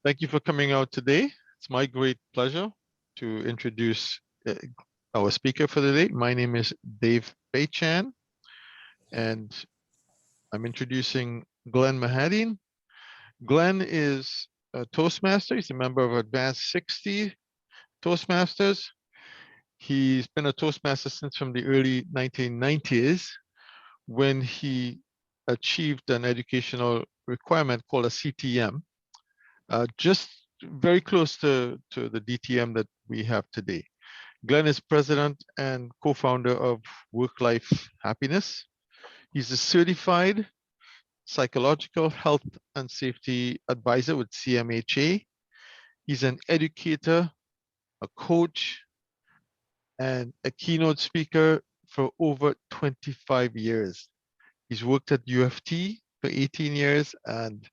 Thank you for coming out today. It's my great pleasure to introduce our speaker for the day. My name is Dave Baychan, and I'm introducing Glenn Mahadine. Glenn is a Toastmaster. He's a member of Advanced 60 Toastmasters. He's been a Toastmaster since from the early 1990s when he achieved an educational requirement called a CTM, just very close to the DTM that we have today. Glenn is president and co-founder of Work-Life Happiness. He's a certified psychological health and safety advisor with CMHA. He's an educator, a coach, and a keynote speaker for over 25 years. He's worked at UFT for 18 years, and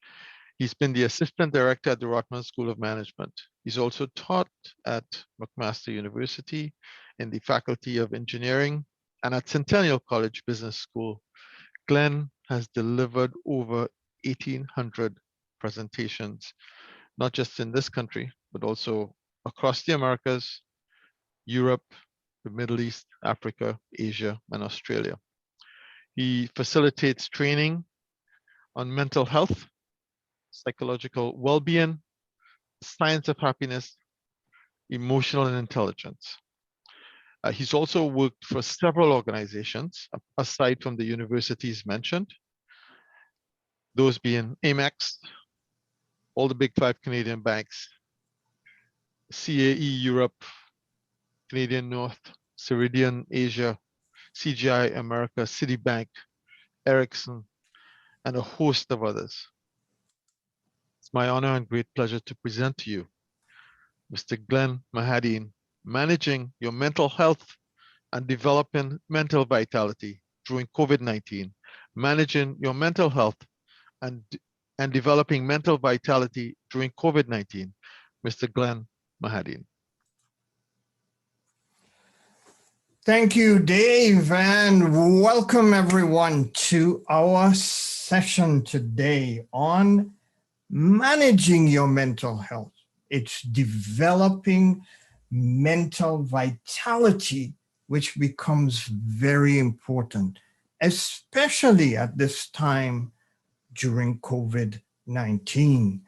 he's been the assistant director at the Rotman School of Management. He's also taught at McMaster University in the Faculty of Engineering and at Centennial College Business School. Glenn has delivered over 1,800 presentations, not just in this country, but also across the Americas, Europe, the Middle East, Africa, Asia, and Australia. He facilitates training on mental health, psychological well-being, science of happiness, emotional and intelligence. He's also worked for several organizations, aside from the universities mentioned, those being Amex, all the big 5 Canadian banks, CAE Europe, Canadian North, Ceridian Asia, CGI America, Citibank, Ericsson, and a host of others. It's my honor and great pleasure to present to you Mr. Glenn Mahadine, managing your mental health and developing mental vitality during COVID-19, managing your mental health and developing mental vitality during COVID-19, Mr. Glenn Mahadine. Thank you, Dave, and welcome everyone to our session today on managing your mental health. It's developing mental vitality, which becomes very important, especially at this time during COVID-19.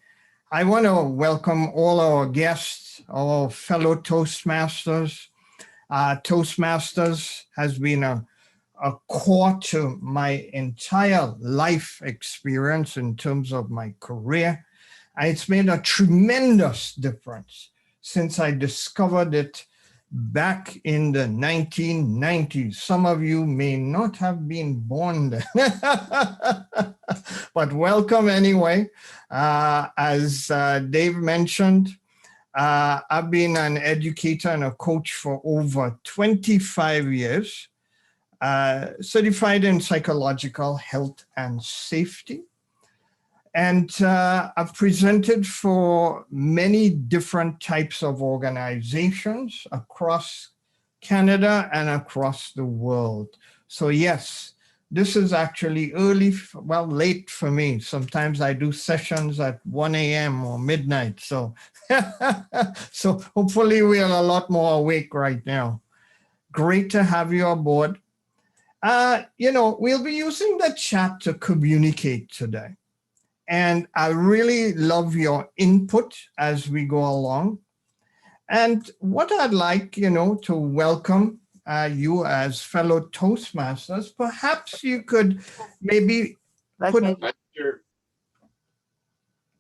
I want to welcome all our guests, our fellow Toastmasters. Toastmasters has been a core to my entire life experience in terms of my career. And it's made a tremendous difference since I discovered it back in the 1990s. Some of you may not have been born then, but welcome anyway. As Dave mentioned, I've been an educator and a coach for over 25 years, certified in psychological health and safety. And I've presented for many different types of organizations across Canada and across the world. So yes, this is actually late for me. Sometimes I do sessions at 1 a.m. or midnight. So, so hopefully we are a lot more awake right now. Great to have you aboard. We'll be using the chat to communicate today. And I really love your input as we go along. And what I'd like, to welcome you as fellow Toastmasters, perhaps you could maybe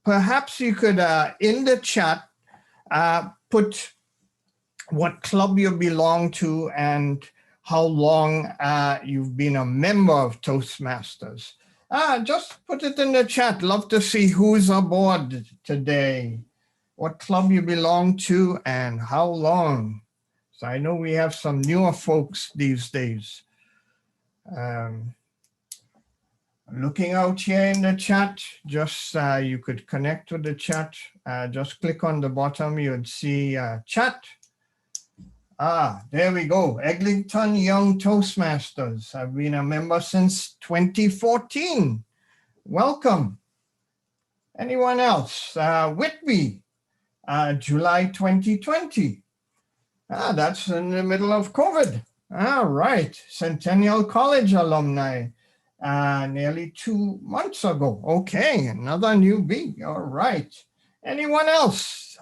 perhaps you could in the chat put what club you belong to and how long you've been a member of Toastmasters. Just put it in the chat. Love to see who's aboard today, what club you belong to, and how long. So I know we have some newer folks these days. Looking out here in the chat, just you could connect with the chat. Just click on the bottom, you'd see chat. There we go. Eglinton Young Toastmasters. I've been a member since 2014. Welcome. Anyone else? Whitby, July 2020. That's in the middle of COVID. All right. Centennial College alumni, nearly 2 months ago. Okay, another newbie. All right. Anyone else?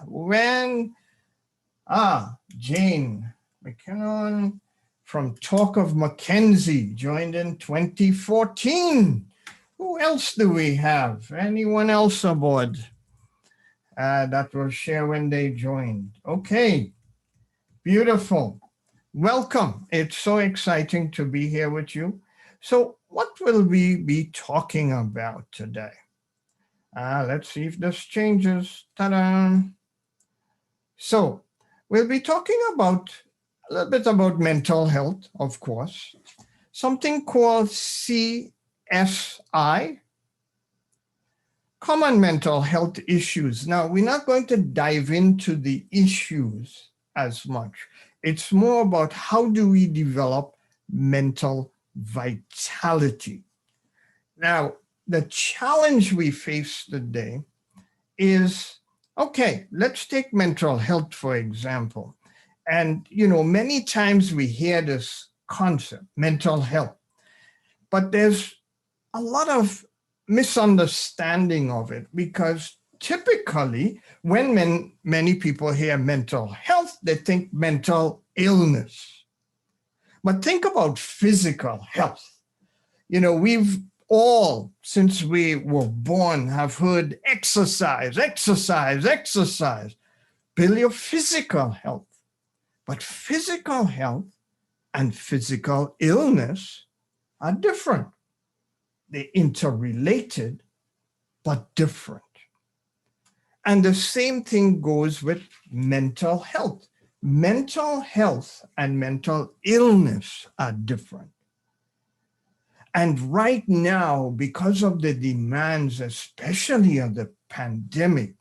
Jane McKinnon from Talk of Mackenzie joined in 2014. Who else do we have? Anyone else aboard that will share when they joined? Okay, beautiful. Welcome. It's so exciting to be here with you. So what will we be talking about today? Let's see if this changes. Ta-da! So we'll be talking about a little bit about mental health, of course, something called CSI, common mental health issues. Now, we're not going to dive into the issues as much. It's more about how do we develop mental vitality. Now, the challenge we face today is, okay, let's take mental health, for example. And, many times we hear this concept, mental health, but there's a lot of misunderstanding of it because typically when many people hear mental health, they think mental illness. But think about physical health. We've all, since we were born, have heard exercise, exercise, exercise. Build your physical health. But physical health and physical illness are different. They're interrelated, but different. And the same thing goes with mental health. Mental health and mental illness are different. And right now, because of the demands, especially of the pandemic,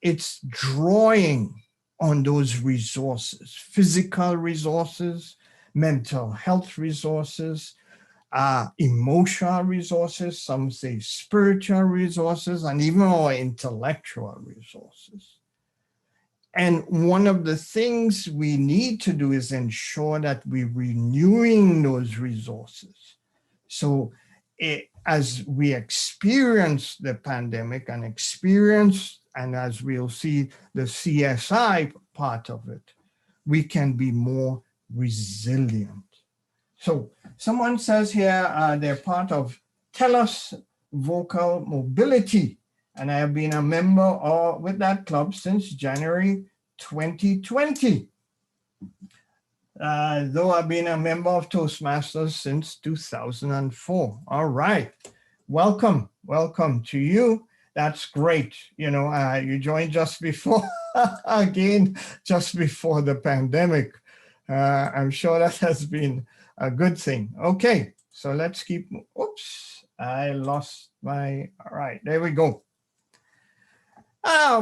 it's drawing on those resources, physical resources, mental health resources, emotional resources, some say spiritual resources, and even our intellectual resources. And one of the things we need to do is ensure that we're renewing those resources. So as we experience the pandemic and as we'll see the CSI part of it, we can be more resilient. So someone says here they're part of TELUS Vocal Mobility, and I have been a member with that club since January 2020. Though I've been a member of Toastmasters since 2004. All right, welcome to you. That's great. You joined just before, just before the pandemic. I'm sure that has been a good thing. Okay, so let's keep, oops, I lost my, all right, there we go.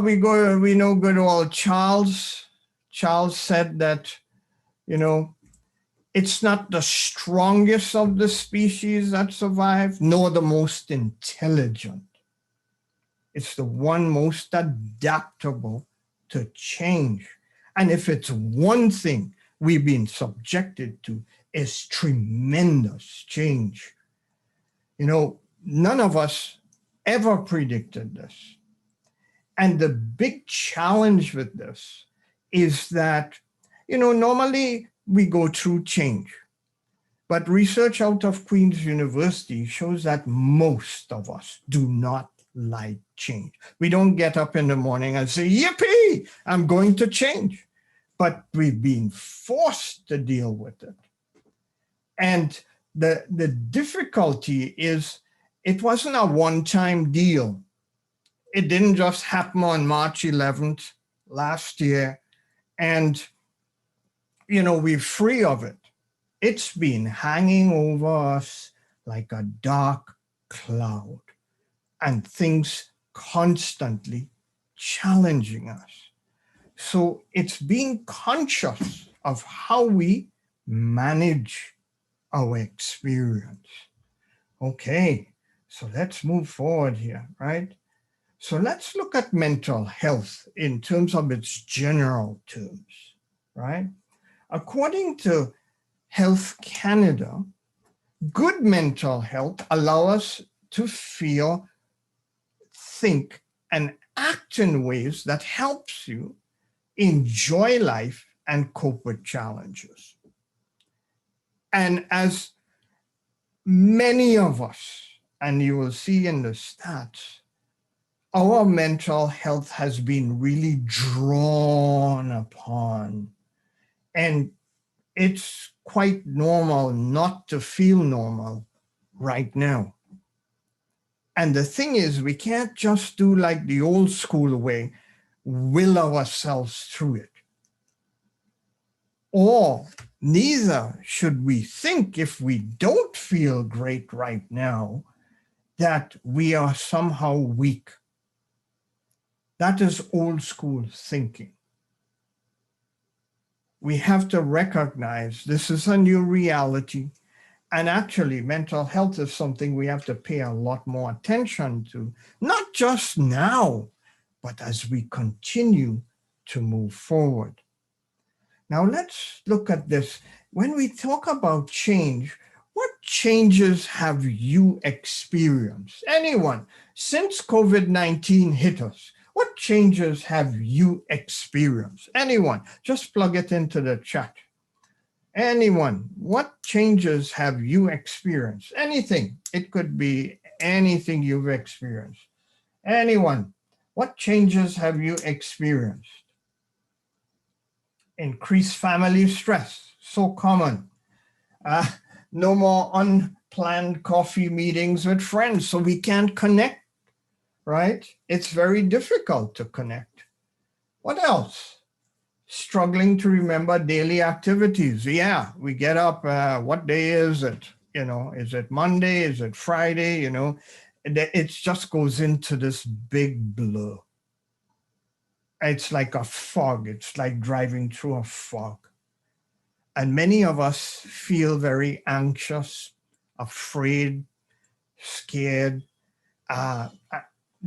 We know good old Charles. Charles said that, it's not the strongest of the species that survive, nor the most intelligent. It's the one most adaptable to change. And if it's one thing we've been subjected to, is tremendous change. None of us ever predicted this. And the big challenge with this is that, normally we go through change. But research out of Queen's University shows that most of us do not like change. We don't get up in the morning and say, yippee, I'm going to change. But we've been forced to deal with it. And the difficulty is it wasn't a one-time deal. It didn't just happen on March 11th last year. And, we're free of it. It's been hanging over us like a dark cloud and things constantly challenging us. So it's being conscious of how we manage our experience. Okay, so let's move forward here, right? So let's look at mental health in terms of its general terms, right? According to Health Canada, good mental health allows us to feel, think, and act in ways that helps you enjoy life and cope with challenges. And as many of us, and you will see in the stats, our mental health has been really drawn upon. And it's quite normal not to feel normal right now. And the thing is, we can't just do like the old school way, will ourselves through it. Or neither should we think, if we don't feel great right now, that we are somehow weak. That is old school thinking. We have to recognize this is a new reality. And actually, mental health is something we have to pay a lot more attention to, not just now, but as we continue to move forward. Now, let's look at this. When we talk about change, what changes have you experienced? Anyone, since COVID-19 hit us, what changes have you experienced? Anyone, just plug it into the chat. Anyone, what changes have you experienced? Anything. It could be anything you've experienced. Anyone, what changes have you experienced? Increased family stress, so common. No more unplanned coffee meetings with friends, so we can't connect, right? It's very difficult to connect. What else? Struggling to remember daily activities. Yeah, we get up, what day is it? Is it Monday? Is it Friday? It just goes into this big blur. It's like a fog. It's like driving through a fog. And many of us feel very anxious, afraid, scared,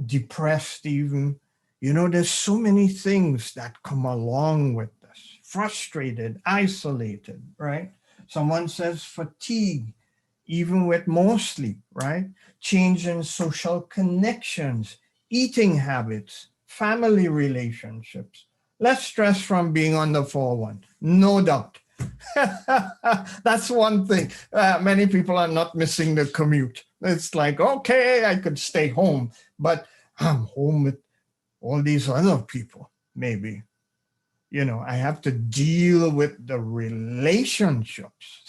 depressed even. There's so many things that come along with this. Frustrated, isolated, right? Someone says fatigue, even with more sleep, right? Change in social connections, eating habits, family relationships, less stress from being on the 4-1, no doubt. That's one thing. Many people are not missing the commute. It's like, okay, I could stay home, but I'm home with all these other people, maybe. I have to deal with the relationships.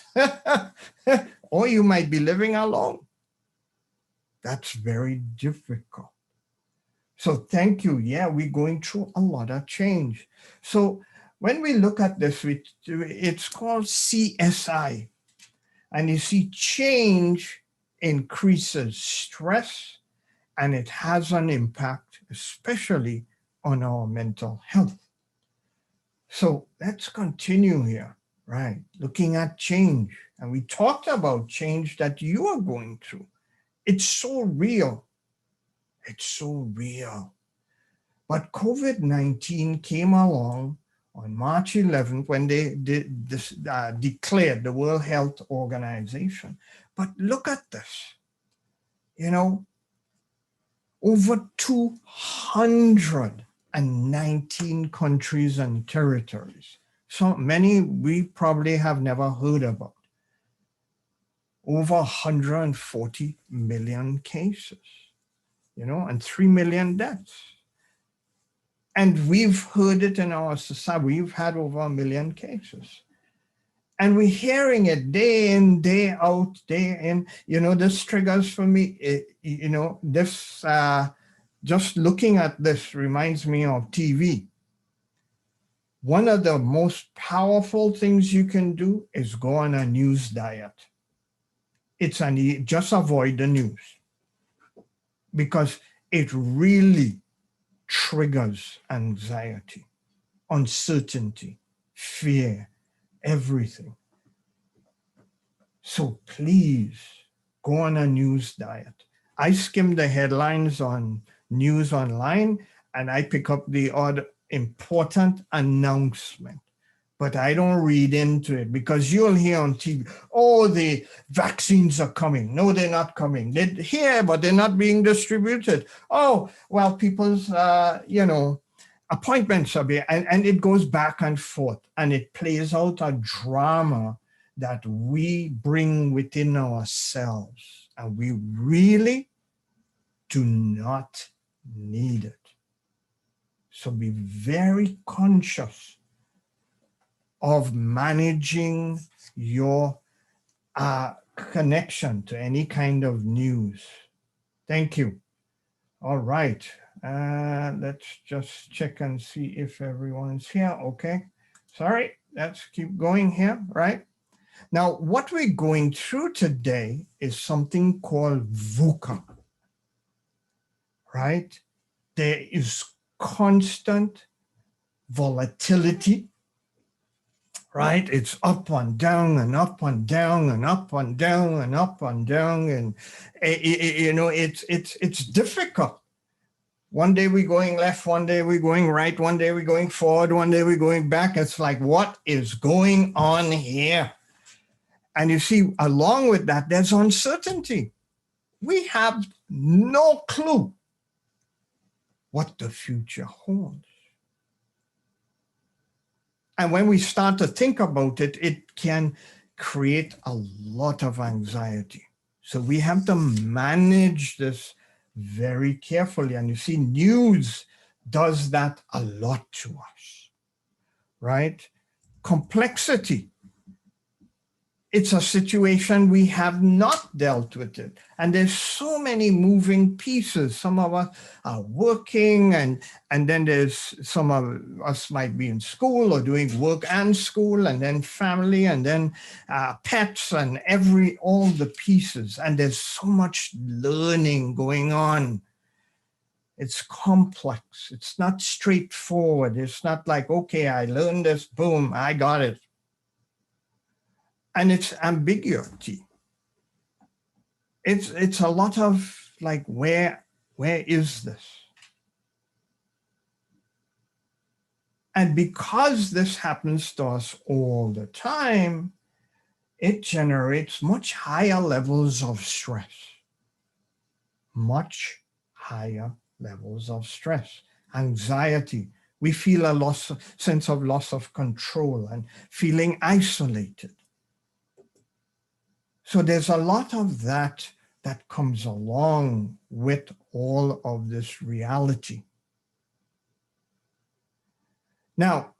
Or you might be living alone. That's very difficult. So thank you. Yeah, we're going through a lot of change. So when we look at this, it's called CSI. And you see, change increases stress, and it has an impact, especially on our mental health. So let's continue here, right? Looking at change. And we talked about change that you are going through. It's so real. It's so real. But COVID-19 came along on March 11th when they declared the World Health Organization. But look at this. Over 219 countries and territories. So many we probably have never heard about. Over 140 million cases, and 3 million deaths. And we've heard it in our society. We've had over 1 million cases. And we're hearing it day in, day out, day in. This triggers for me, just looking at this reminds me of TV. One of the most powerful things you can do is go on a news diet. Just avoid the news, because it really triggers anxiety, uncertainty, fear, everything. So please go on a news diet. I skim the headlines on news online, and I pick up the odd important announcement. But I don't read into it, because you'll hear on TV, oh, the vaccines are coming. No, they're not coming. They're here, but they're not being distributed. Oh, well, people's, appointments are being, and it goes back and forth, and it plays out a drama that we bring within ourselves, and we really do not need it. So be very conscious of managing your connection to any kind of news. Thank you. All right. Let's just check and see if everyone's here. Okay. Sorry. Let's keep going here, right? Now, what we're going through today is something called VUCA, right? There is constant volatility, right? It's up and down and up and down and up and down and up and down. And, it's difficult. One day we're going left, one day we're going right, one day we're going forward, one day we're going back. It's like, what is going on here? And you see, along with that, there's uncertainty. We have no clue what the future holds. And when we start to think about it, it can create a lot of anxiety. So we have to manage this very carefully. And you see, news does that a lot to us, right? Complexity. It's a situation we have not dealt with it. And there's so many moving pieces. Some of us are working, and then there's some of us might be in school or doing work and school, and then family, and then pets, and all the pieces. And there's so much learning going on. It's complex. It's not straightforward. It's not like, okay, I learned this, boom, I got it. And it's ambiguity. It's a lot of like, where is this? And because this happens to us all the time, it generates much higher levels of stress. Much higher levels of stress, anxiety. We feel a sense of loss of control and feeling isolated. So there's a lot of that comes along with all of this reality. Now,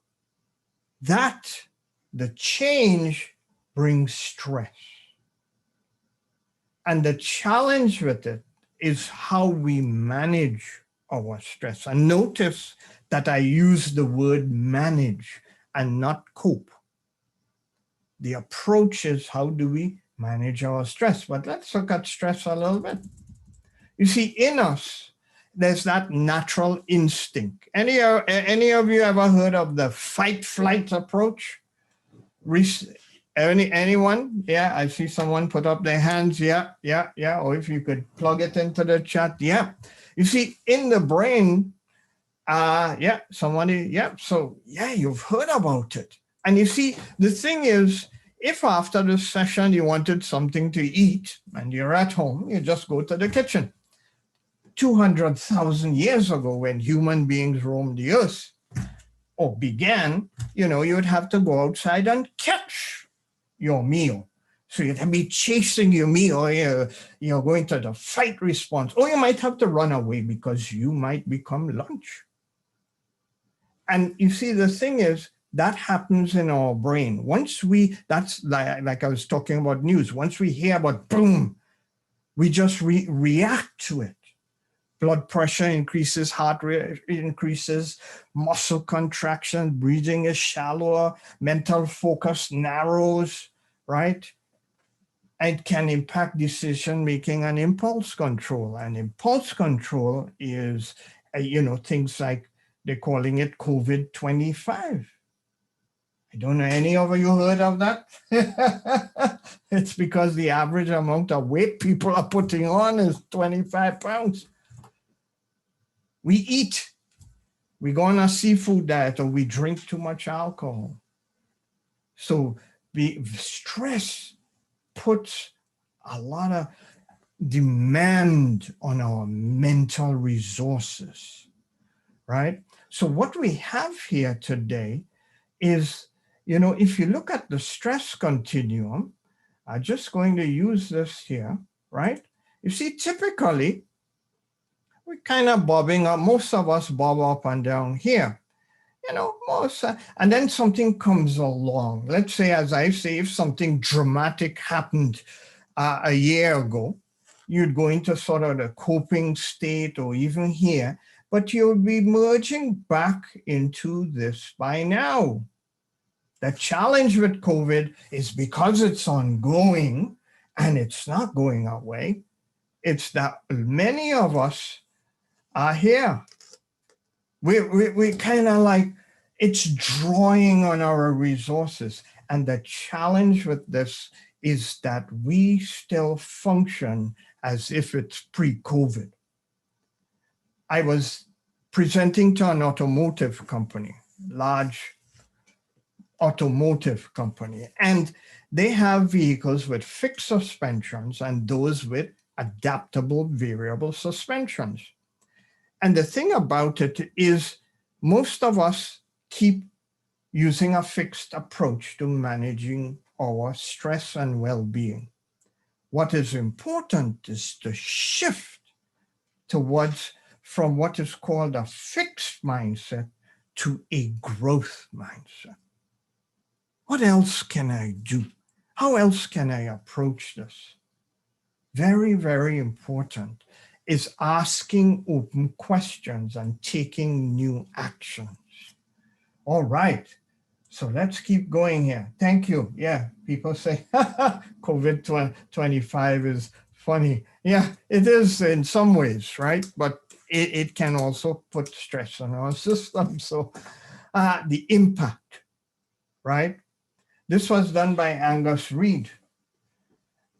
the change brings stress. And the challenge with it is how we manage our stress. And notice that I use the word manage and not cope. The approach is, how do we manage our stress? But let's look at stress a little bit. You see, in us, there's that natural instinct. Any of you ever heard of the fight-flight approach? Anyone? Yeah, I see someone put up their hands. Yeah. Or if you could plug it into the chat. Yeah. You see, in the brain, somebody, yeah. So yeah, you've heard about it. And you see, the thing is, if after this session you wanted something to eat and you're at home, you just go to the kitchen. 200,000 years ago, when human beings roamed the earth or began, you would have to go outside and catch your meal. So you'd be chasing your meal, you're going to the fight response, or you might have to run away because you might become lunch. And you see, the thing is, that happens in our brain. That's like I was talking about news. Once we hear about boom, we just react to it. Blood pressure increases, heart rate increases, muscle contraction, breathing is shallower, mental focus narrows, right? It can impact decision-making and impulse control. And impulse control is, things like, they're calling it COVID-25. I don't know, any of you heard of that? It's because the average amount of weight people are putting on is 25 pounds. We eat, we go on a seafood diet, or we drink too much alcohol. So stress puts a lot of demand on our mental resources, right? So what we have here today is, if you look at the stress continuum, I'm just going to use this here, right? You see, typically, we're kind of bobbing up. Most of us bob up and down here, and then something comes along. Let's say, as I say, if something dramatic happened a year ago, you'd go into sort of the coping state or even here, but you'll be merging back into this by now. The challenge with COVID is because it's ongoing and it's not going away, it's that many of us are here. We kind of like, it's drawing on our resources. And the challenge with this is that we still function as if it's pre-COVID. I was presenting to an automotive company, large automotive company, and they have vehicles with fixed suspensions and those with adaptable variable suspensions. And the thing about it is most of us keep using a fixed approach to managing our stress and well-being. What is important is to shift from what is called a fixed mindset to a growth mindset. What else can I do? How else can I approach this? Very, very important is asking open questions and taking new actions. All right, so let's keep going here. Thank you. Yeah, people say COVID-25 is funny. Yeah, it is in some ways, right? But it can also put stress on our system. So the impact, right? This was done by Angus Reid.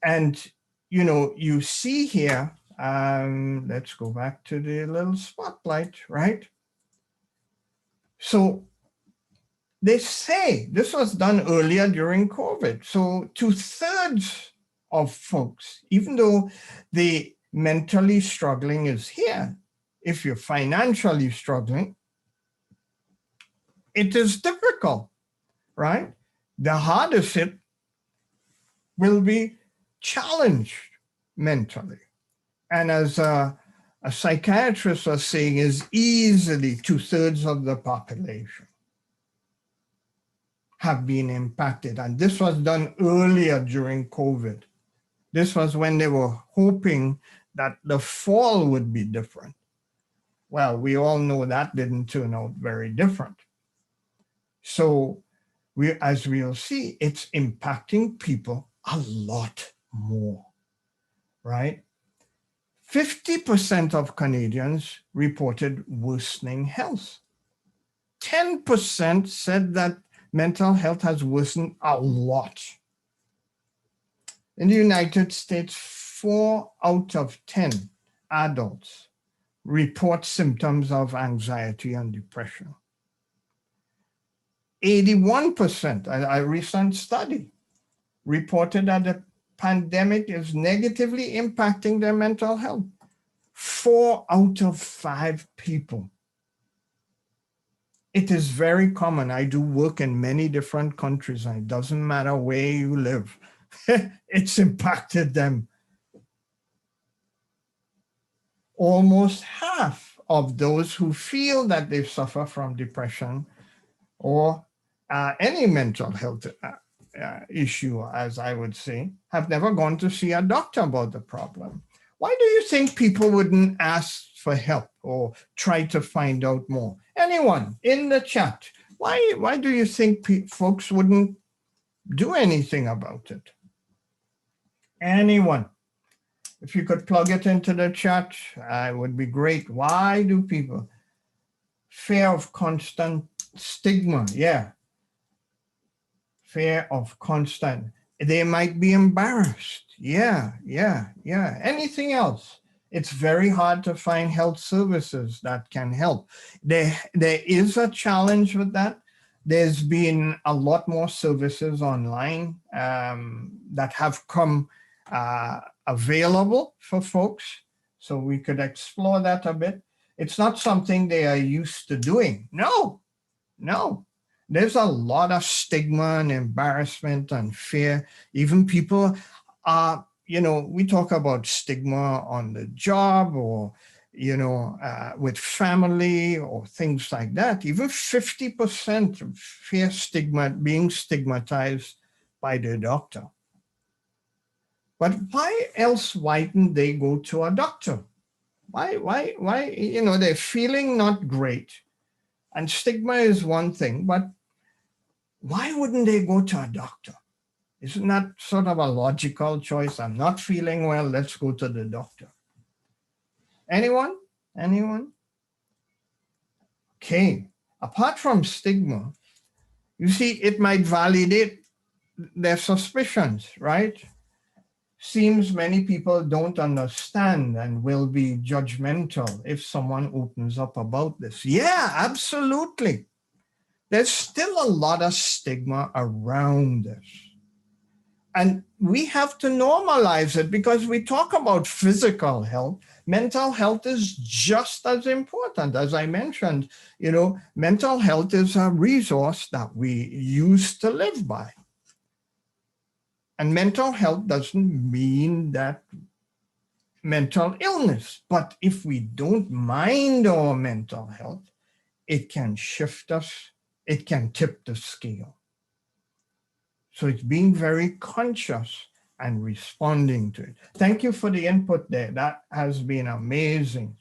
And, you see here, let's go back to the little spotlight, right? So they say this was done earlier during COVID. So 2/3 of folks, even though the mentally struggling is here, if you're financially struggling, it is difficult, right? The hardest hit will be challenged mentally. And as a psychiatrist was saying, is easily 2/3 of the population have been impacted. And this was done earlier during COVID. This was when they were hoping that the fall would be different. Well, we all know that didn't turn out very different. So as we'll see, it's impacting people a lot more, right? 50% of Canadians reported worsening health. 10% said that mental health has worsened a lot. In the United States, 4 out of 10 adults report symptoms of anxiety and depression. 81%, a recent study, reported that the pandemic is negatively impacting their mental health. 4 out of 5 people. It is very common. I do work in many different countries, and it doesn't matter where you live. It's impacted them. Almost half of those who feel that they suffer from depression or any mental health issue, as I would say, have never gone to see a doctor about the problem. Why do you think people wouldn't ask for help or try to find out more? Anyone in the chat, why do you think folks wouldn't do anything about it? Anyone? If you could plug it into the chat, it would be great. Why do people? Fear of constant stigma, yeah. Fear of constant. They might be embarrassed. Yeah. Anything else? it's very hard to find health services that can help. There is a challenge with that. There's been a lot more services online that have come available for folks, so we could explore that a bit. It's not something they are used to doing. No, no. There's a lot of stigma and embarrassment and fear. Even people are, we talk about stigma on the job or, with family or things like that. Even 50% fear being stigmatized by the doctor. But why else wouldn't they go to a doctor? Why, they're feeling not great. And stigma is one thing, but why wouldn't they go to a doctor? Isn't that sort of a logical choice? I'm not feeling well, let's go to the doctor. Anyone? Okay, apart from stigma, you see, it might validate their suspicions, right? Seems many people don't understand and will be judgmental if someone opens up about this. Yeah, absolutely. There's still a lot of stigma around this. And we have to normalize it because we talk about physical health. Mental health is just as important. As I mentioned, mental health is a resource that we use to live by. And mental health doesn't mean that mental illness, but if we don't mind our mental health, it can shift us, it can tip the scale. So it's being very conscious and responding to it. Thank you for the input there. That has been amazing,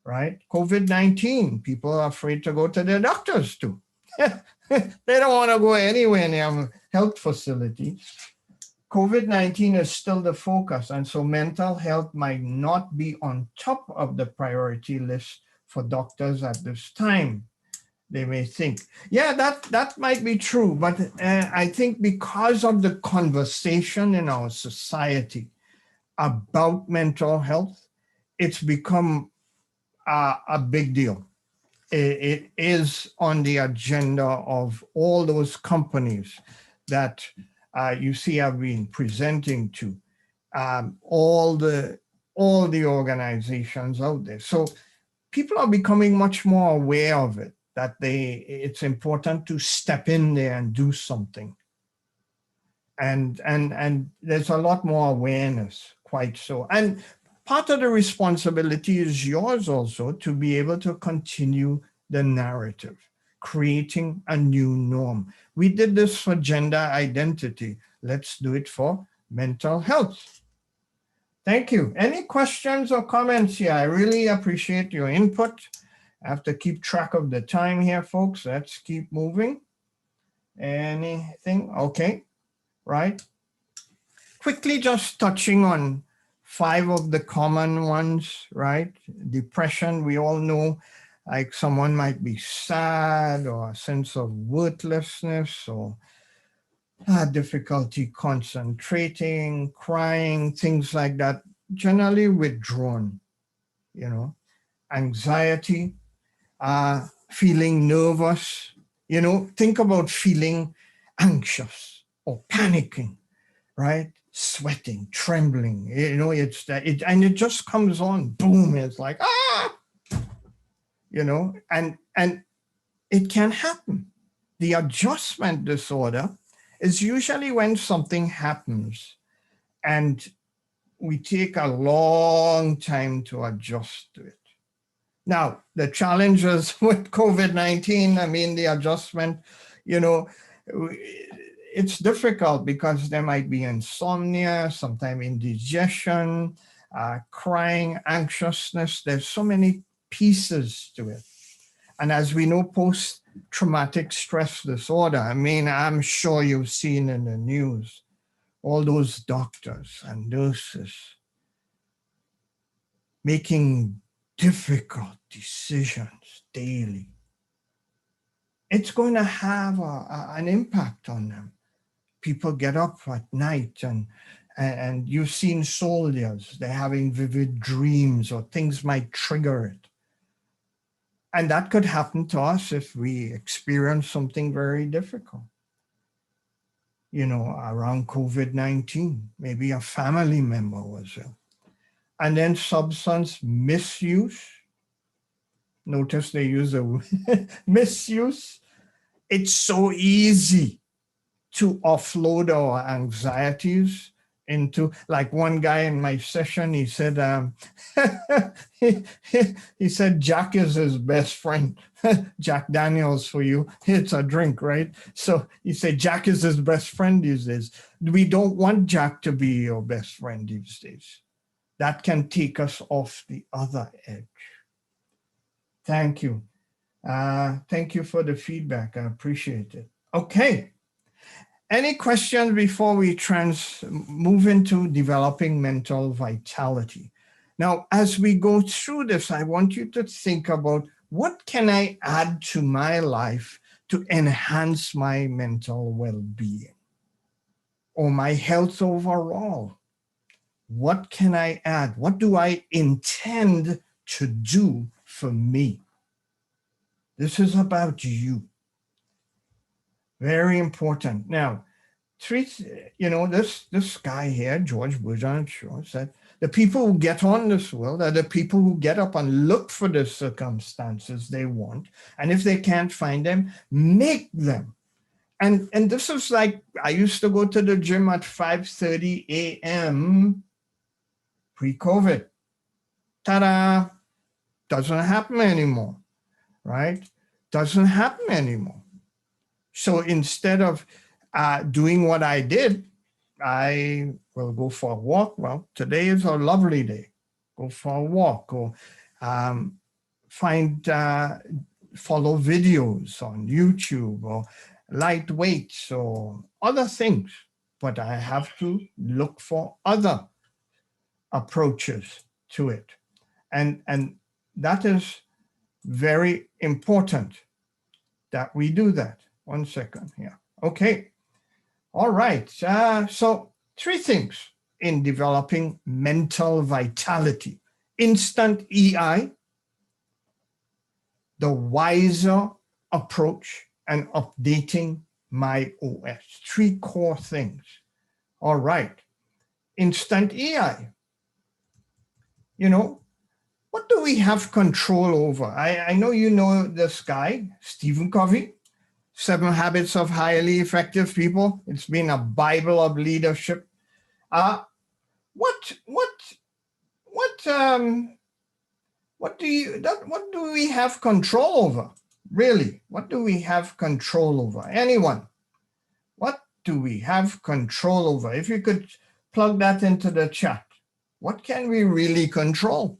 right? COVID-19, people are afraid to go to their doctors too. They don't want to go anywhere near a health facility. COVID-19 is still the focus, and so mental health might not be on top of the priority list for doctors at this time. They may think, yeah, that might be true, but I think because of the conversation in our society about mental health, it's become a big deal. It is on the agenda of all those companies that you see I've been presenting to, all the organizations out there. So people are becoming much more aware of it, that it's important to step in there and do something. And there's a lot more awareness, quite so. And part of the responsibility is yours also to be able to continue the narrative, creating a new norm. We did this for gender identity. Let's do it for mental health. Thank you. Any questions or comments here? I really appreciate your input. I have to keep track of the time here, folks. Let's keep moving. Anything? Okay, right. Quickly just touching on 5 of the common ones, right? Depression, we all know, like someone might be sad or a sense of worthlessness or difficulty concentrating, crying, things like that, generally withdrawn, anxiety, feeling nervous, think about feeling anxious or panicking, right? Sweating, trembling, it's that, and it just comes on, boom, it's like, and it can happen. The adjustment disorder is usually when something happens and we take a long time to adjust to it. Now, the challenges with COVID-19, I mean, the adjustment, it's difficult because there might be insomnia, sometimes indigestion, crying, anxiousness. There's so many pieces to it. And as we know, post-traumatic stress disorder, I mean, I'm sure you've seen in the news, all those doctors and nurses making difficult decisions daily. It's going to have an impact on them. People get up at night and And you've seen soldiers, they're having vivid dreams or things might trigger it. And that could happen to us if we experience something very difficult. You know, around COVID-19, maybe a family member was ill. And then substance misuse. Notice they use the misuse. It's so easy to offload our anxieties into, like one guy in my session, he said, he said, Jack is his best friend. Jack Daniels for you. It's a drink, right? So he said, Jack is his best friend these days. We don't want Jack to be your best friend these days. That can take us off the other edge. Thank you. Thank you for the feedback. I appreciate it. Okay. Any questions before we move into developing mental vitality? Now, as we go through this, I want you to think about what can I add to my life to enhance my mental well-being or my health overall? What can I add? What do I intend to do for me? This is about you. Very important. Now, this guy here, George Boujan Shaw, said, the people who get on this world are the people who get up and look for the circumstances they want. And if they can't find them, make them. And this is like, I used to go to the gym at 5:30 a.m. pre-COVID. Ta-da! Doesn't happen anymore, right? Doesn't happen anymore. So instead of doing what I did, I will go for a walk. Well, today is a lovely day. Go for a walk or follow videos on YouTube or light weights or other things. But I have to look for other approaches to it. And that is very important that we do that. 1 second here. Okay. All right. So 3 things in developing mental vitality. Instant EI, the wiser approach, and updating my OS. 3 core things. All right. Instant EI. You know, what do we have control over? I know you know this guy, Stephen Covey, 7 Habits of Highly Effective People. It's been a Bible of leadership. What do we have control over? Really, what do we have control over? Anyone? What do we have control over? If you could plug that into the chat, what can we really control?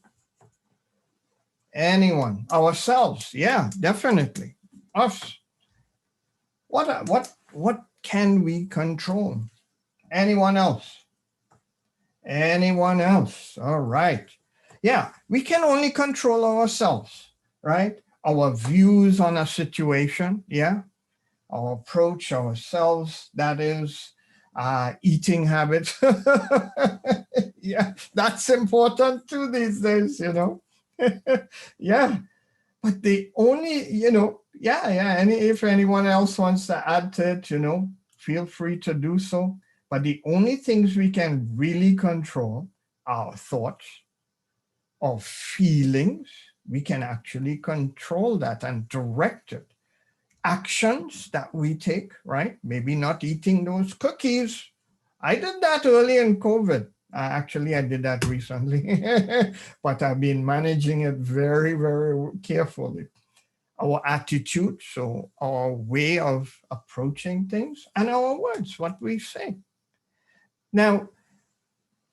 Anyone? Ourselves? Yeah, definitely. Us. What can we control? Anyone else? Anyone else? All right. Yeah, we can only control ourselves, right? Our views on a situation, yeah. Our approach, ourselves, that is, eating habits. Yeah, that's important too these days, you know. Yeah, but the only, and if anyone else wants to add to it, feel free to do so. But the only things we can really control are our thoughts, our feelings. We can actually control that and direct it. Actions that we take, right? Maybe not eating those cookies. I did that early in COVID. Actually, I did that recently, but I've been managing it very, very carefully. Our attitude, so our way of approaching things, and our words, what we say. Now,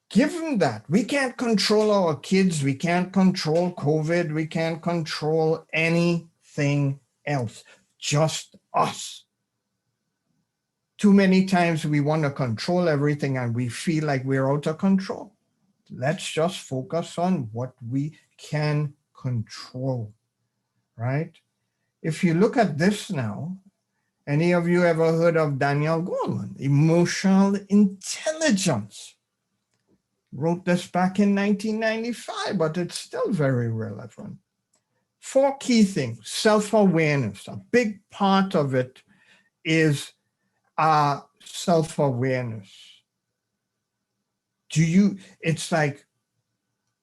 given that we can't control our kids, we can't control COVID, we can't control anything else, just us. Too many times we want to control everything and we feel like we're out of control. Let's just focus on what we can control, right? If you look at this now, any of you ever heard of Daniel Goleman? Emotional intelligence. Wrote this back in 1995, but it's still very relevant. 4 key things. Self-awareness. A big part of it is self-awareness. It's like,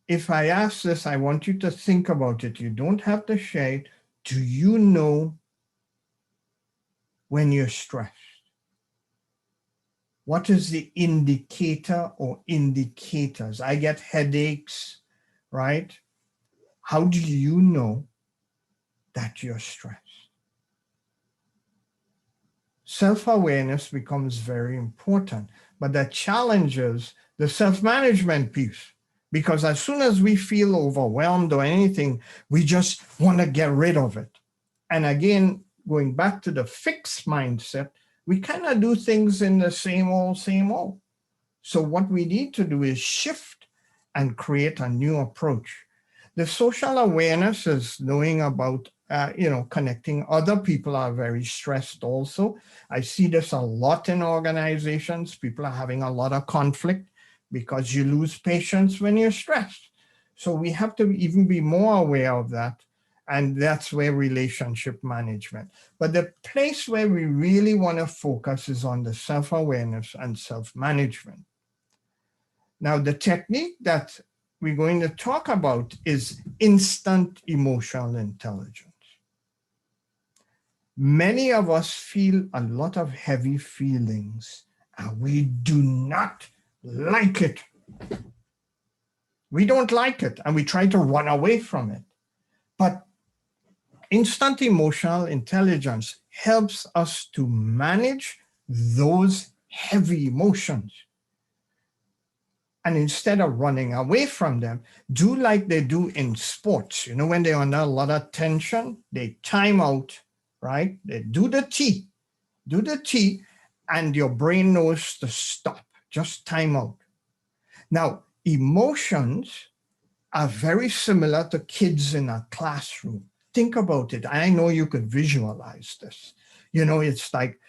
if I ask this, I want you to think about it. You don't have to share it. Do you know when you're stressed? What is the indicator or indicators? I get headaches, right? How do you know that you're stressed? Self-awareness becomes very important, but the challenge is the self-management piece. Because as soon as we feel overwhelmed or anything, we just want to get rid of it. And again, going back to the fixed mindset, we kind of do things in the same old, same old. So what we need to do is shift and create a new approach. The social awareness is knowing about, connecting. Other people are very stressed also. I see this a lot in organizations. People are having a lot of conflict because you lose patience when you're stressed. So we have to even be more aware of that. And that's where relationship management. But the place where we really want to focus is on the self-awareness and self-management. Now, the technique that we're going to talk about is instant emotional intelligence. Many of us feel a lot of heavy feelings, and we do not like it. We don't like it, and we try to run away from it. But instant emotional intelligence helps us to manage those heavy emotions. And instead of running away from them, do like they do in sports. You know, when they're under a lot of tension, they time out, right? They do the T, and your brain knows to stop, just time out. Now, emotions are very similar to kids in a classroom. Think about it. I know you could visualize this. You know, it's like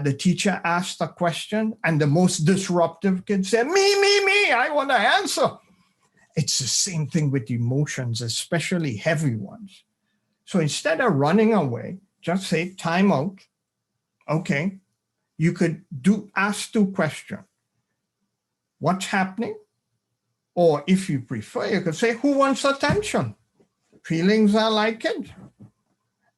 the teacher asked a question and the most disruptive kid said, me, I want to answer. It's the same thing with emotions, especially heavy ones. So instead of running away, just say time out. Okay. You could ask 2 questions. What's happening? Or if you prefer, you could say, who wants attention? Feelings are like it.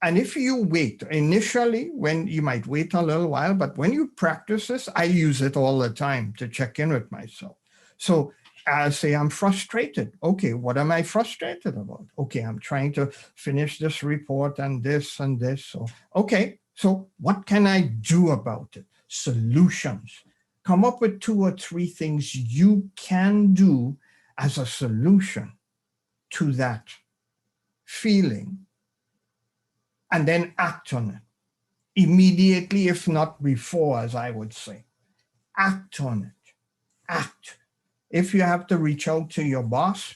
And if you wait, initially, when you might wait a little while, but when you practice this, I use it all the time to check in with myself. So I'll say, I'm frustrated. Okay, what am I frustrated about? Okay, I'm trying to finish this report and this and this. So, okay, so what can I do about it? Solutions. Come up with 2 or 3 things you can do as a solution to that feeling, and then act on it immediately, if not before, as I would say. Act on it. Act. If you have to reach out to your boss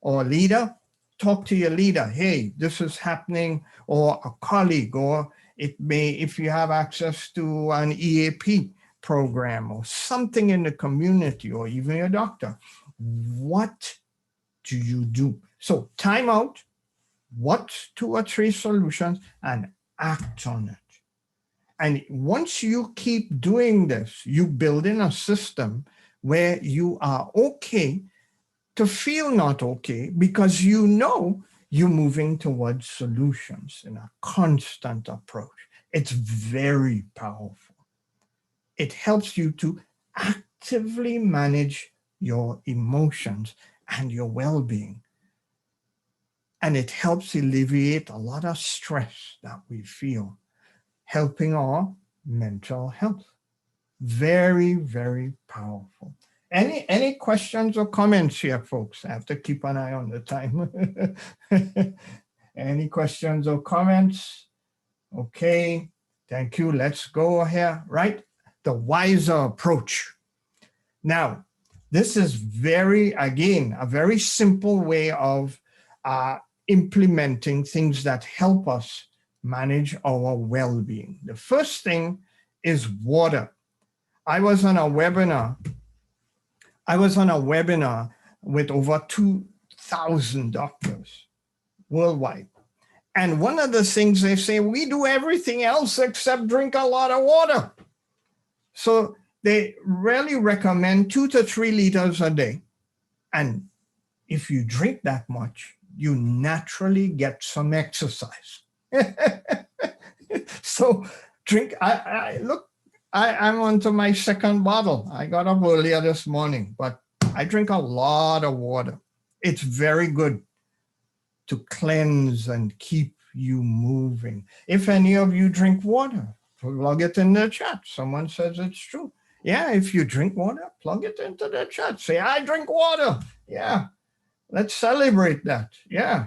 or leader, talk to your leader. Hey, this is happening, or a colleague, or it may, if you have access to an EAP program or something in the community, or even your doctor. What do you do? So time out, what 2 or 3 solutions, and act on it. And once you keep doing this, you build in a system where you are okay to feel not okay, because you know you're moving towards solutions in a constant approach. It's very powerful. It helps you to actively manage your emotions and your well-being. And it helps alleviate a lot of stress that we feel, helping our mental health. Very, very powerful. Any questions or comments here, folks? I have to keep an eye on the time. Any questions or comments? Okay, thank you. Let's go here, right? The wiser approach. Now, this is again, a very simple way of implementing things that help us manage our well-being. The first thing is water. I was on a webinar I was on a webinar with over 2,000 doctors worldwide. And one of the things they say, we do everything else except drink a lot of water. So they really recommend 2 to 3 liters a day. And if you drink that much, you naturally get some exercise. So drink, I'm on to my second bottle. I got up earlier this morning, but I drink a lot of water. It's very good to cleanse and keep you moving. If any of you drink water, plug it in the chat. Someone says it's true. Yeah, if you drink water, plug it into the chat. Say, I drink water. Yeah, let's celebrate that. Yeah,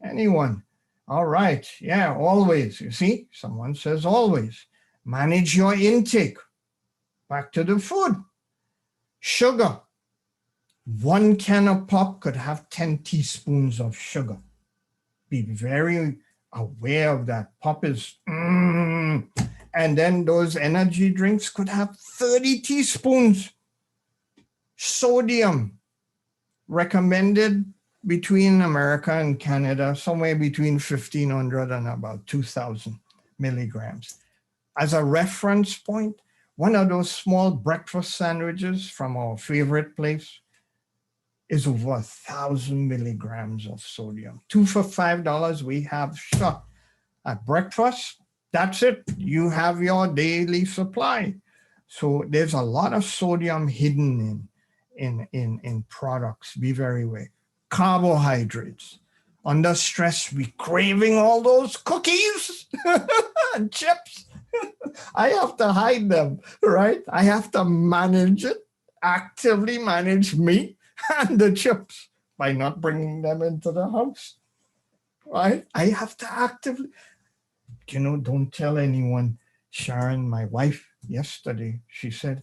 anyone. All right. Yeah, always. You see, someone says always. Manage your intake. Back to the food. Sugar. 1 can of pop could have 10 teaspoons of sugar. Be very aware of that. Pop is, and then those energy drinks could have 30 teaspoons. Sodium, recommended between America and Canada, somewhere between 1,500 and about 2,000 milligrams. As a reference point, one of those small breakfast sandwiches from our favorite place is over 1,000 milligrams of sodium. 2 for $5 we have shot at breakfast. That's it. You have your daily supply. So there's a lot of sodium hidden in products. Be very aware. Carbohydrates. Under stress, we craving all those cookies and chips. I have to hide them, right? I have to manage it, actively manage me and the chips by not bringing them into the house, right? I have to actively, don't tell anyone. Sharon, my wife, yesterday, she said,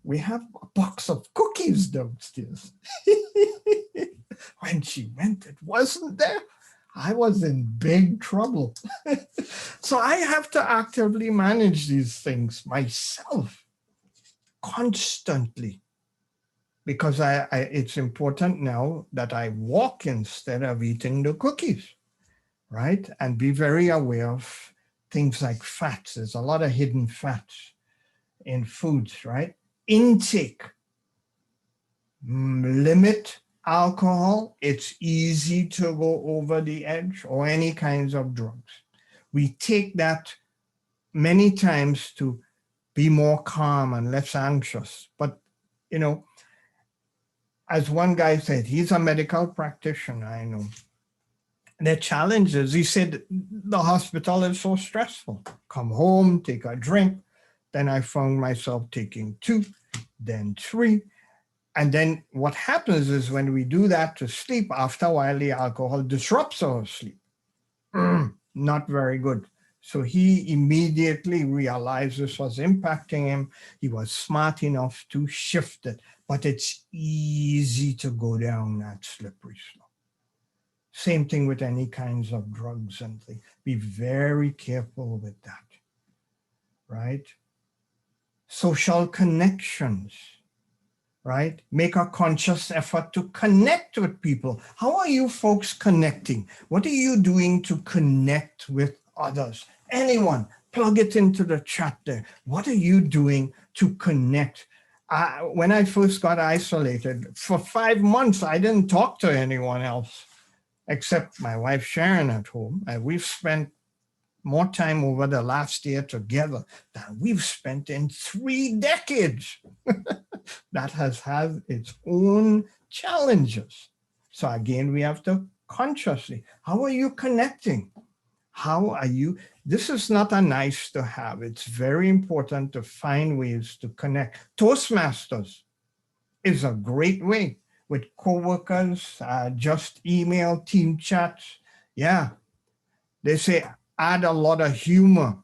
we have a box of cookies downstairs. When she went, it wasn't there. I was in big trouble. So I have to actively manage these things myself constantly, because it's important now that I walk instead of eating the cookies, right? And be very aware of things like fats. There's a lot of hidden fats in foods, right? Intake. Limit alcohol. It's easy to go over the edge, or any kinds of drugs. We take that many times to be more calm and less anxious. But, as one guy said, he's a medical practitioner, I know. The challenge is, he said, the hospital is so stressful. Come home, take a drink. Then I found myself taking 2, then 3. And then what happens is, when we do that to sleep, after a while, the alcohol disrupts our sleep. Not very good. So he immediately realized this was impacting him. He was smart enough to shift it, but it's easy to go down that slippery slope. Same thing with any kinds of drugs and things. Be very careful with that, right? Social connections, right? Make a conscious effort to connect with people. How are you folks connecting? What are you doing to connect with others? Anyone, plug it into the chat there. What are you doing to connect? When I first got isolated, for 5 months, I didn't talk to anyone else except my wife Sharon at home. And we've spent more time over the last year together than we've spent in 3 decades. That has had its own challenges. So again, we have to consciously, how are you connecting? How are you? This is not a nice to have. It's very important to find ways to connect. Toastmasters is a great way with coworkers, just email, team chats. Yeah, they say add a lot of humor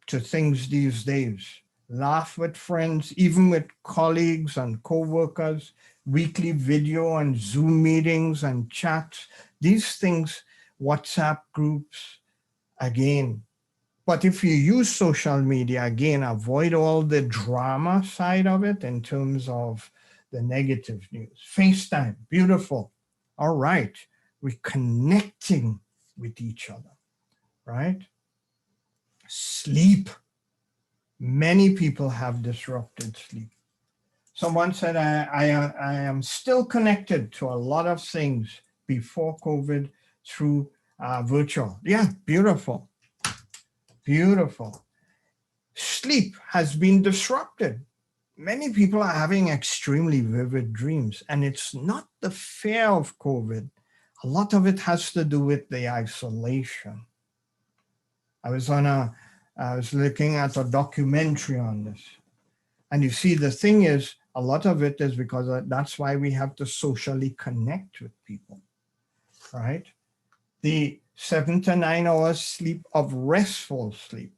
to things these days. Laugh with friends, even with colleagues and coworkers, weekly video and Zoom meetings and chats. These things, WhatsApp groups, again. But if you use social media, again, avoid all the drama side of it in terms of the negative news. FaceTime, beautiful. All right, we're connecting with each other, right? Sleep. Many people have disrupted sleep. Someone said, I am still connected to a lot of things before COVID through virtual. Yeah, beautiful, beautiful. Sleep has been disrupted. Many people are having extremely vivid dreams, and it's not the fear of COVID. A lot of it has to do with the isolation. I was looking at a documentary on this. And you see, the thing is, a lot of it is because that's why we have to socially connect with people, right? The 7 to 9 hours sleep of restful sleep,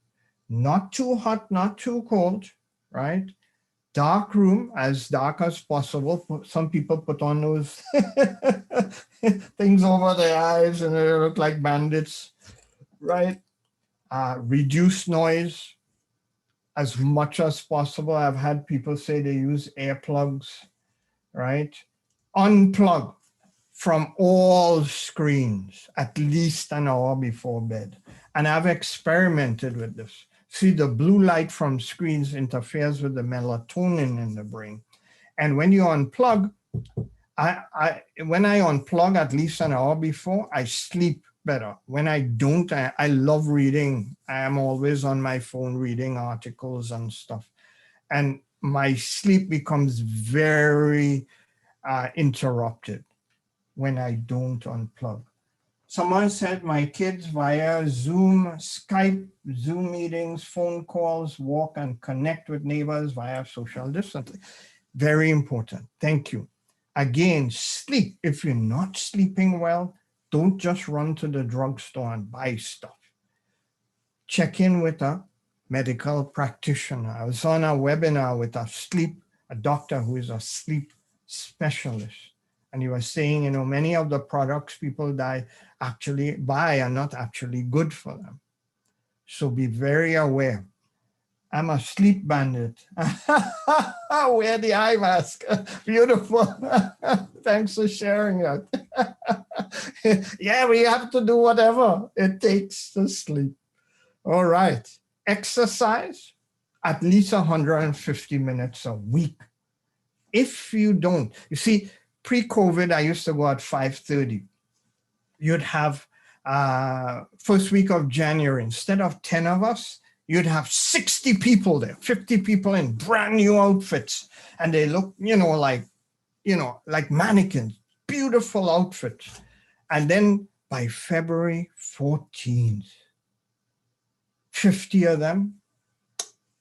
not too hot, not too cold, right? Dark room, as dark as possible. Some people put on those things over their eyes and they look like bandits, right? Reduce noise as much as possible. I've had people say they use earplugs, right? Unplug from all screens at least an hour before bed. And I've experimented with this. See, the blue light from screens interferes with the melatonin in the brain. And when you unplug, when I unplug at least an hour before, I sleep better. When I don't, I love reading. I am always on my phone reading articles and stuff. And my sleep becomes very interrupted when I don't unplug. Someone said my kids via Zoom, Skype, Zoom meetings, phone calls, walk and connect with neighbors via social distancing. Very important. Thank you. Again, sleep. If you're not sleeping well, don't just run to the drugstore and buy stuff. Check in with a medical practitioner. I was on a webinar with a doctor who is a sleep specialist. And he was saying, many of the products people actually buy are not actually good for them. So be very aware. I'm a sleep bandit. Wear the eye mask. Beautiful. Thanks for sharing that. Yeah, we have to do whatever it takes to sleep. All right. Exercise at least 150 minutes a week. If you don't, you see, pre-COVID, I used to go at 5:30. You'd have first week of January, instead of 10 of us, you'd have 60 people there, 50 people in brand new outfits. And they look, like mannequins, beautiful outfits. And then by February 14th, 50 of them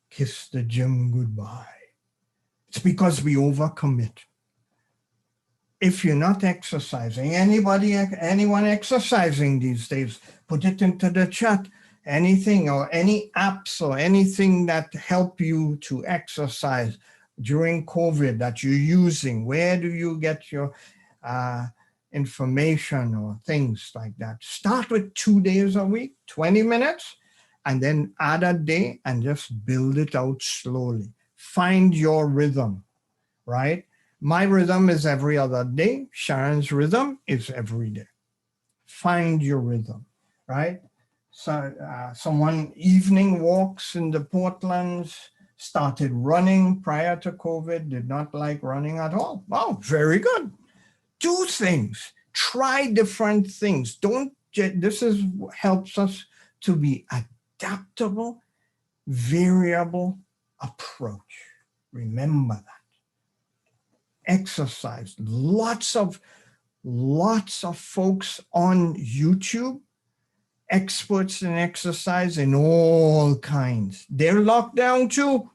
kiss the gym goodbye. It's because we overcommit. If you're not exercising, anyone exercising these days, put it into the chat. Anything or any apps or anything that help you to exercise during COVID that you're using, where do you get your information or things like that? Start with 2 days a week, 20 minutes, and then add a day and just build it out slowly. Find your rhythm, right? My rhythm is every other day. Sharon's rhythm is every day. Find your rhythm, right? So someone evening walks in the Portlands, started running prior to COVID, did not like running at all. Wow, very good. Do things, try different things. Helps us to be adaptable, variable approach. Remember that. Exercise. Lots of folks on YouTube, experts in exercise in all kinds. They're locked down too.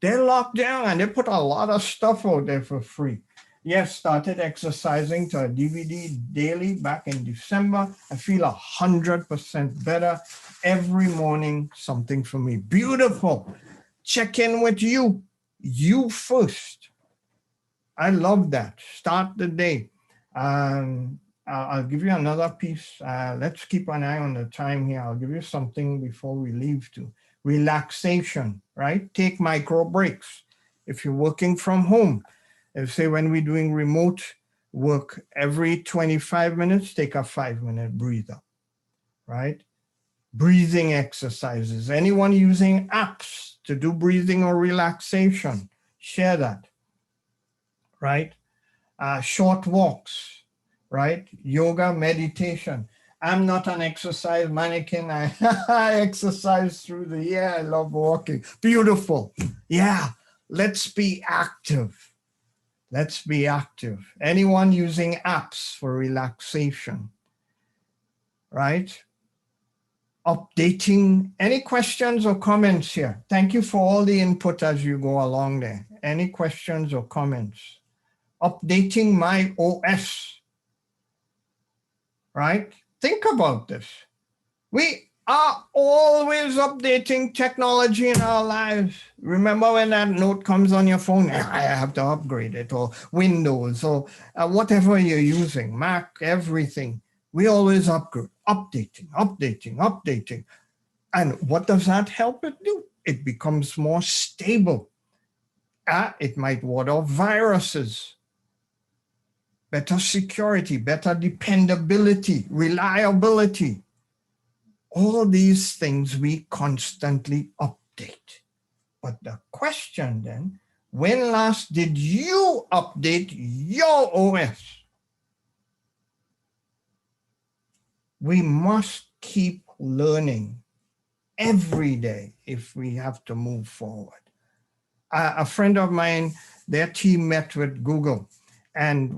They're locked down and they put a lot of stuff out there for free. Yes, started exercising to a DVD daily back in December. I feel 100% better every morning. Something for me. Beautiful. Check in with you. You first. I love that. Start the day. I'll give you another piece. Let's keep an eye on the time here. I'll give you something before we leave too. Relaxation, right? Take micro breaks. If you're working from home, Say when we're doing remote work, every 25 minutes, take a 5-minute breather, right? Breathing exercises. Anyone using apps to do breathing or relaxation, share that, right? Short walks, right? Yoga, meditation. I'm not an exercise mannequin. I exercise through the year. I love walking. Beautiful. Yeah, let's be active. Let's be active. Anyone using apps for relaxation, right? Updating. Any questions or comments here? Thank you for all the input as you go along there. Any questions or comments? Updating my OS, right? Think about this. We are always updating technology in our lives. Remember when that note comes on your phone, I have to upgrade it, or Windows, or whatever you're using, Mac, everything. We always upgrade, updating. And what does that help it do? It becomes more stable. It might ward off viruses, better security, better dependability, reliability. All these things we constantly update. But the question then, when last did you update your OS? We must keep learning every day if we have to move forward. A friend of mine, their team met with Google, and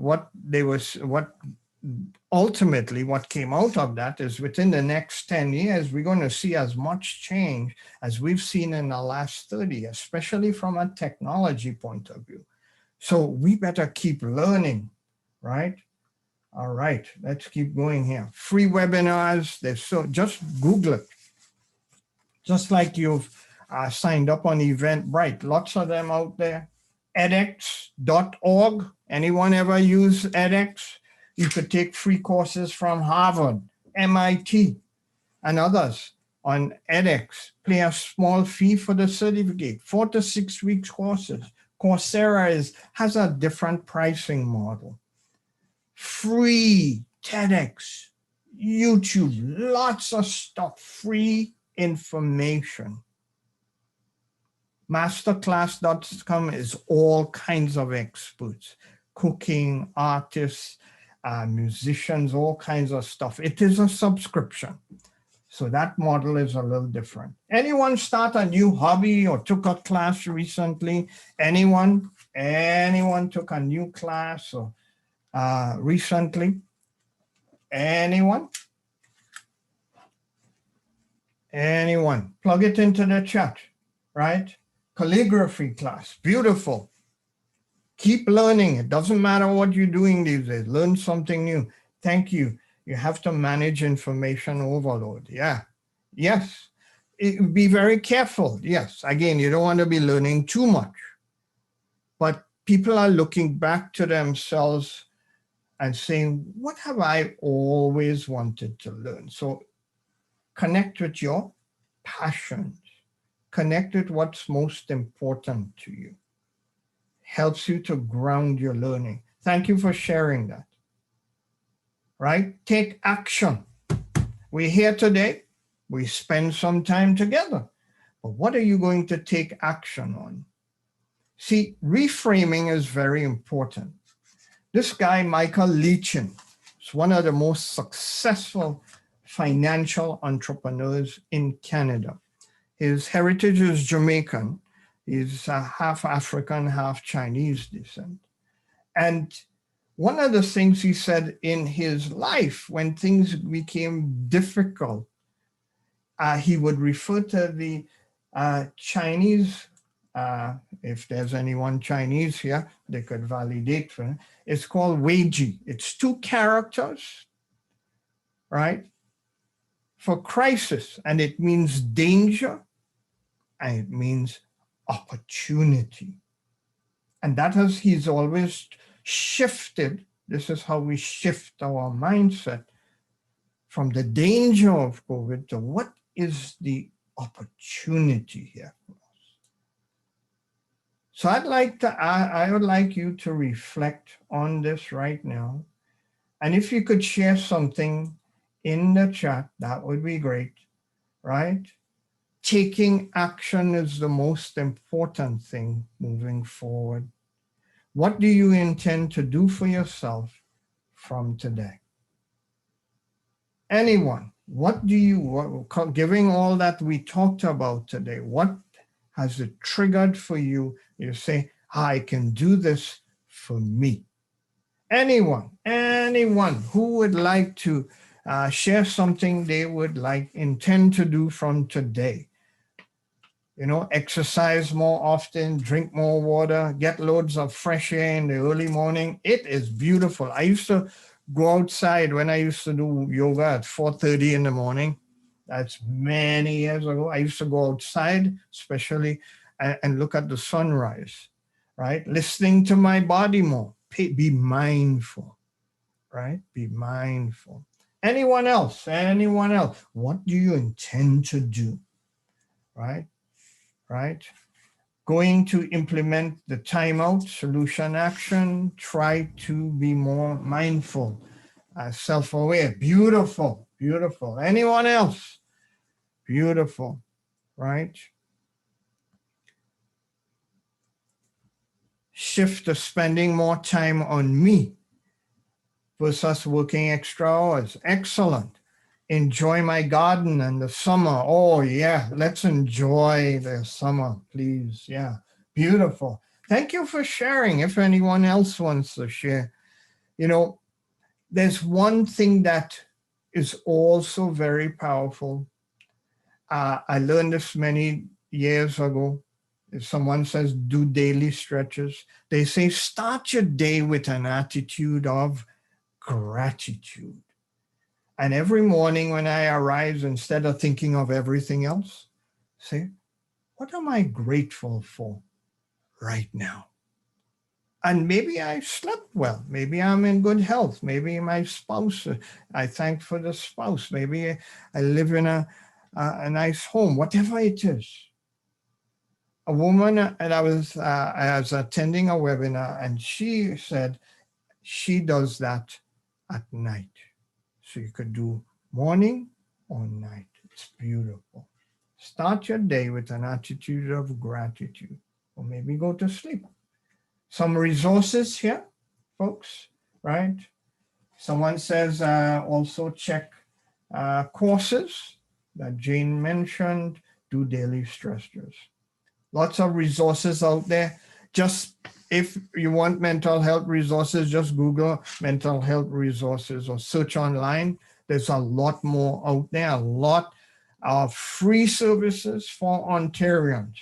ultimately what came out of that is within the next 10 years, we're going to see as much change as we've seen in the last 30, especially from a technology point of view. So we better keep learning, right? All right, let's keep going here. Free webinars, just Google it. Just like you've signed up on Eventbrite, lots of them out there. edX.org, anyone ever use edX? You could take free courses from Harvard, MIT, and others on edX. Pay a small fee for the certificate, 4 to 6 weeks courses. Coursera has a different pricing model. Free TEDx, YouTube, lots of stuff, free information. Masterclass.com is all kinds of experts, cooking, artists, musicians, all kinds of stuff. It is a subscription. So that model is a little different. Anyone start a new hobby or took a class recently? Anyone took a new class or recently? Anyone? Plug it into the chat, right? Calligraphy class, beautiful. Keep learning. It doesn't matter what you're doing these days. Learn something new. Thank you. You have to manage information overload. Yeah. Yes. Be very careful. Yes. Again, you don't want to be learning too much. But people are looking back to themselves and saying, what have I always wanted to learn? So connect with your passions. Connect with what's most important to you. Helps you to ground your learning. Thank you for sharing that. Right? Take action. We're here today. We spend some time together. But what are you going to take action on? See, reframing is very important. This guy, Michael Leachin, is one of the most successful financial entrepreneurs in Canada. His heritage is Jamaican. He's half African, half Chinese descent. And one of the things he said in his life, when things became difficult, he would refer to the Chinese, if there's anyone Chinese here, they could validate for it. It's called Weiji. It's 2 characters, right? For crisis, and it means danger, and it means opportunity. And he's always shifted. This is how we shift our mindset from the danger of COVID to what is the opportunity here for us. So I would like you to reflect on this right now. And if you could share something in the chat, that would be great, right? Taking action is the most important thing moving forward. What do you intend to do for yourself from today? Anyone, giving all that we talked about today, what has it triggered for you? You say, I can do this for me. Anyone who would like to share something they would intend to do from today. You know, exercise more often, drink more water, get loads of fresh air in the early morning. It is beautiful. I used to go outside when I used to do yoga at 4:30 in the morning. That's many years ago. I used to go outside, especially, and look at the sunrise, right? Listening to my body more. Be mindful, right? Be mindful. Anyone else? Anyone else? What do you intend to do, right? Right? Going to implement the timeout solution action, try to be more mindful, self-aware. Beautiful, beautiful. Anyone else? Beautiful, right? Shift to spending more time on me versus working extra hours. Excellent. Enjoy my garden and the summer. Oh yeah, let's enjoy the summer, please. Yeah, beautiful. Thank you for sharing. If anyone else wants to share, you know, there's one thing that is also very powerful. I learned this many years ago. If someone says do daily stretches, they say start your day with an attitude of gratitude. And every morning when I arise, instead of thinking of everything else, say, what am I grateful for right now? And maybe I slept well. Maybe I'm in good health. Maybe my spouse, I thank for the spouse. Maybe I live in a nice home, whatever it is. A woman, and I was attending a webinar, and she said she does that at night. So you could do morning or night. It's beautiful. Start your day with an attitude of gratitude, or maybe go to sleep. Some resources here, folks, right? Someone says also check courses that Jane mentioned, do daily stressors. Lots of resources out there. Just if you want mental health resources, just Google mental health resources or search online. There's a lot more out there, a lot of free services for Ontarians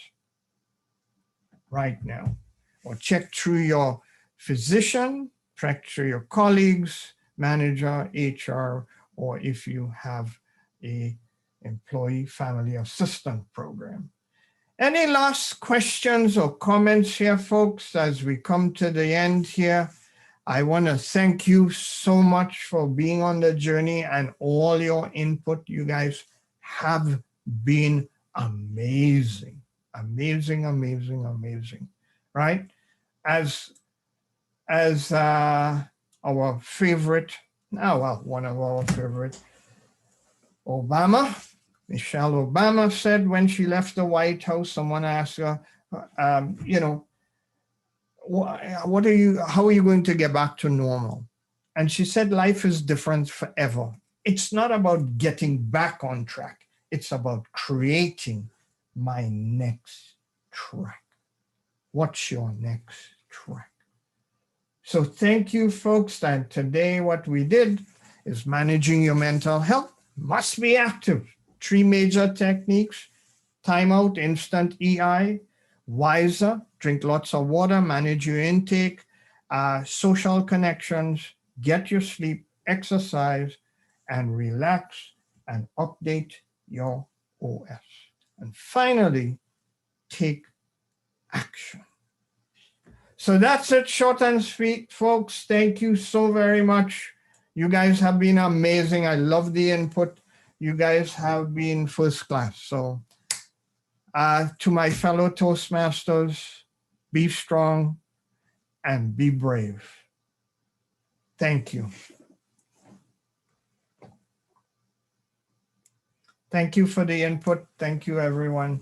right now. Or check through your physician, check through your colleagues, manager, HR, or if you have a employee family assistance program. Any last questions or comments here, folks, as we come to the end here? I want to thank you so much for being on the journey and all your input. You guys have been amazing, amazing, amazing, amazing, right? As our favorite, one of our favorite, Michelle Obama said when she left the White House, someone asked her, how are you going to get back to normal? And she said, life is different forever. It's not about getting back on track. It's about creating my next track. What's your next track? So thank you, folks. And today what we did is managing your mental health. Must be active. 3 major techniques: timeout, instant EI, wiser, drink lots of water, manage your intake, social connections, get your sleep, exercise, and relax, and update your OS. And finally, take action. So that's it, short and sweet, folks. Thank you so very much. You guys have been amazing. I love the input. You guys have been first class. So to my fellow Toastmasters, be strong, and be brave. Thank you. Thank you for the input. Thank you, everyone.